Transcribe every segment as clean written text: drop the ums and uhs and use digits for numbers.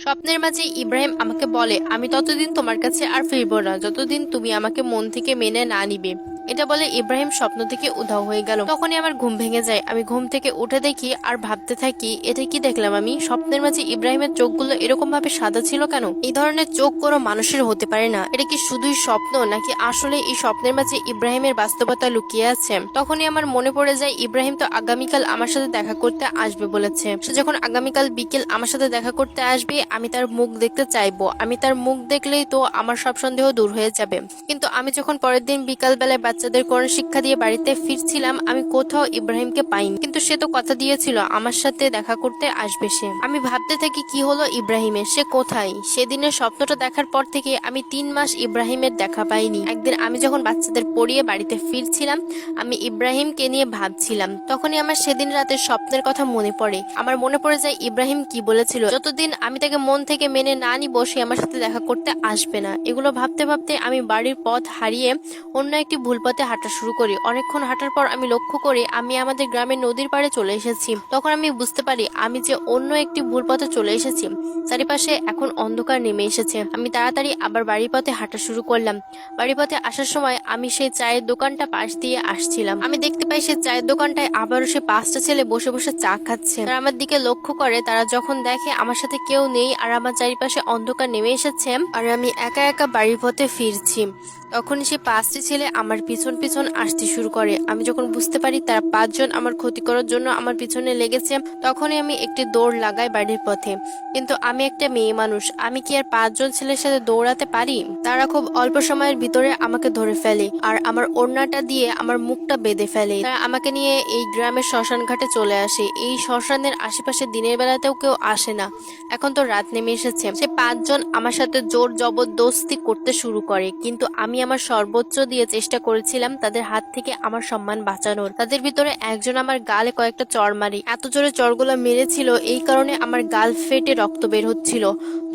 স্বপ্নের মাঝে ইব্রাহিম আমাকে বলে, আমি ততদিন তোমার কাছে আর ফিরবো না যতদিন তুমি আমাকে মন থেকে মেনে না নিবে। এটা বলে ইব্রাহিম স্বপ্ন থেকে উধাও হয়ে গেল। তখনই আমার ঘুম ভেঙে যায়। আমি ঘুম থেকে উঠে দেখি আর ভাবতে থাকি, এটা কি দেখলাম আমি? স্বপ্নের মাঝে ইব্রাহিমের চোখগুলো এরকম ভাবে সাদা ছিল কেন? এই ধরনের চোখ কোনো মানুষের হতে পারে না। এটা কি শুধুই স্বপ্ন, নাকি আসলে এই স্বপ্নের মাঝে ইব্রাহিমের বাস্তবতা লুকিয়ে আছে? তখনই আমার মনে পড়ে যায়, ইব্রাহিম তো আগামীকাল আমার সাথে দেখা করতে আসবে বলেছে। সে যখন আগামীকাল বিকেল আমার সাথে দেখা করতে আসবে, আমি তার মুখ দেখতে চাইবো। আমি তার মুখ দেখলেই তো আমার সব সন্দেহ দূর হয়ে যাবে। কিন্তু আমি যখন পরের দিন বিকাল বেলায় বাচ্চাদের কোরআন শিক্ষা দিয়ে বাড়িতে ফিরছিলাম, আমি কোথাও ইব্রাহিমকে পাইনি। কিন্তু সে তো কথা দিয়েছিল আমার সাথে দেখা করতে আসবে সে। আমি ভাবতে থাকি, কি হলো ইব্রাহিমের? সে কোথায়? সেদিনের স্বপ্নটা দেখার পর থেকে আমি 3 মাস ইব্রাহিমের দেখা পাইনি। একদিন আমি যখন বাচ্চাদের পড়িয়ে বাড়িতে ফিরছিলাম, আমি ইব্রাহিমকে নিয়ে ভাবছিলাম। তখনই আমার সেদিন রাতে স্বপ্নের কথা মনে পড়ে। আমার মনে পড়ে যায় ইব্রাহিম কি বলেছিল, যতদিন আমি তাকে মন থেকে মেনে না নিব সে আমার সাথে দেখা করতে আসবে না। এগুলো ভাবতে ভাবতে আমি বাড়ির পথ হারিয়ে অন্য একটি ভুল পথে হাঁটা শুরু করি। অনেকক্ষণ হাঁটার পর আমি লক্ষ্য করি আমি আমাদের গ্রামের নদীর পাড়ে চলে এসেছি। তখন আমি বুঝতে পারি আমি যে অন্য একটি ভুল পথে চলে এসেছি। চারিপাশে এখন অন্ধকার নেমে এসেছে। আমি তাড়াতাড়ি আবার বাড়ির পথে হাঁটা শুরু করলাম। বাড়ির পথে আসার সময় আমি সেই চায়ের দোকানটা পাশ দিয়ে আসছিলাম। আমি দেখতে পাই সেই চায়ের দোকানটায় আবারও সে 5টা ছেলে বসে বসে চা খাচ্ছে। তারা আমার দিকে লক্ষ্য করে। তারা যখন দেখে আমার সাথে কেউ নেই আর আমার চারিপাশে অন্ধকার নেমে এসেছে আর আমি একা একা বাড়ির পথে ফিরছি, তখন সে 5টি ছেলে আমার পিছন পিছন আসতে শুরু করে। আমি যখন বুঝতে পারি তারা 5 জন আমার ক্ষতি করার জন্য আমার পিছনে লেগেছে, তখনই আমি একটি দৌড় লাগাই বাড়ির পথে। কিন্তু আমি একটা মেয়ে মানুষ, আমি কি আর 5 জন ছেলের সাথে দৌড়াতে পারি? তারা খুব অল্প সময়ের ভিতরে আমাকে ধরে ফেলে আর আমার ওড়নাটা দিয়ে আমার মুখটা বেঁধে ফেলে। তারা আমাকে নিয়ে এই গ্রামের শ্মশান ঘাটে চলে আসে। এই শ্মশানের আশেপাশে দিনের বেলাতেও কেউ আসে না। এখন তো রাত নেমে এসেছে। সে 5 জন আমার সাথে জোর জবরদস্তি করতে শুরু করে, কিন্তু আমি আমার সর্বোচ্চ দিয়ে চেষ্টা করেছিলাম তাদের হাত থেকে আমার সম্মান বাঁচানোর। তাদের ভিতরে একজন আমার গালে কয়েকটা চড় মারি। এত জোরে চড়গুলো মেরেছিল, এই কারণে আমার গাল ফেটে রক্ত বের হচ্ছিল।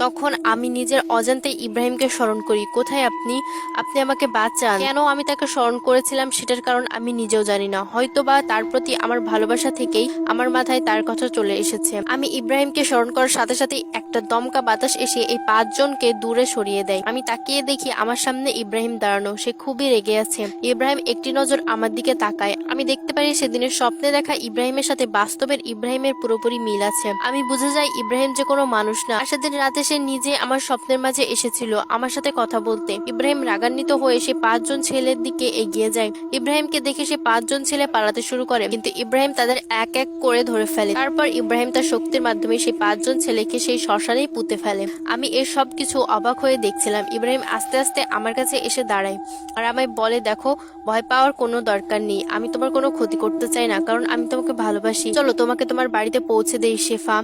তখন আমি নিজের অজান্তে ইব্রাহিমকে স্মরণ করি। কোথায় আপনি? আপনি আমাকে বাঁচান। কেন আমি তাকে স্মরণ করেছিলাম সেটার কারণ আমি নিজেও জানি না। হয়তোবা তার প্রতি আমার ভালোবাসা থেকেই আমার মাথায় তার কথা চলে এসেছে। আমি ইব্রাহিমকে স্মরণ করার সাথে সাথে একটা দমকা বাতাস এসে এই 5 জনকে দূরে সরিয়ে দেয়। আমি তাকিয়ে দেখি আমার সামনে ইব্রাহিম দাঁড়ানো। সে খুবই রেগে আছে। ইব্রাহিম একটি নজর আমার দিকে তাকায়। আমি দেখতে পারি সেদিনের স্বপ্নে দেখা ইব্রাহিমের সাথে বাস্তবের ইব্রাহিমের পুরোপুরি মিল আছে। আমি বুঝে যাই ইব্রাহিম যে কোনো মানুষ না। আর সেদিন রাতে সে নিজে আমার স্বপ্নের মাঝে এসেছিল আমার সাথে কথা বলতে। ইব্রাহিম রাগান্বিত হয়ে সে 5 জন ছেলের দিকে এগিয়ে যায়। ইব্রাহিমকে দেখে সে 5 জন ছেলে পালাতে শুরু করে, কিন্তু ইব্রাহিম তাদের এক এক করে ধরে ফেলে। তারপর ইব্রাহিম তার শক্তির মাধ্যমে সেই 5 জন ছেলেকে সেই শ্মশানেই পুঁতে ফেলে। আমি এর সব কিছু অবাক হয়ে দেখছিলাম। ইব্রাহিম আস্তে আস্তে আমার কাছে এসে দাঁড়ায় আর আমায় বলে, দেখো, ভয় পাওয়ার কোনো দরকার নেই। আমি তোমার কোনো ক্ষতি করতে চাই না, কারণ আমি তোমাকে ভালোবাসি। চলো তোমাকে তোমার বাড়িতে পৌঁছে দেই শেফা।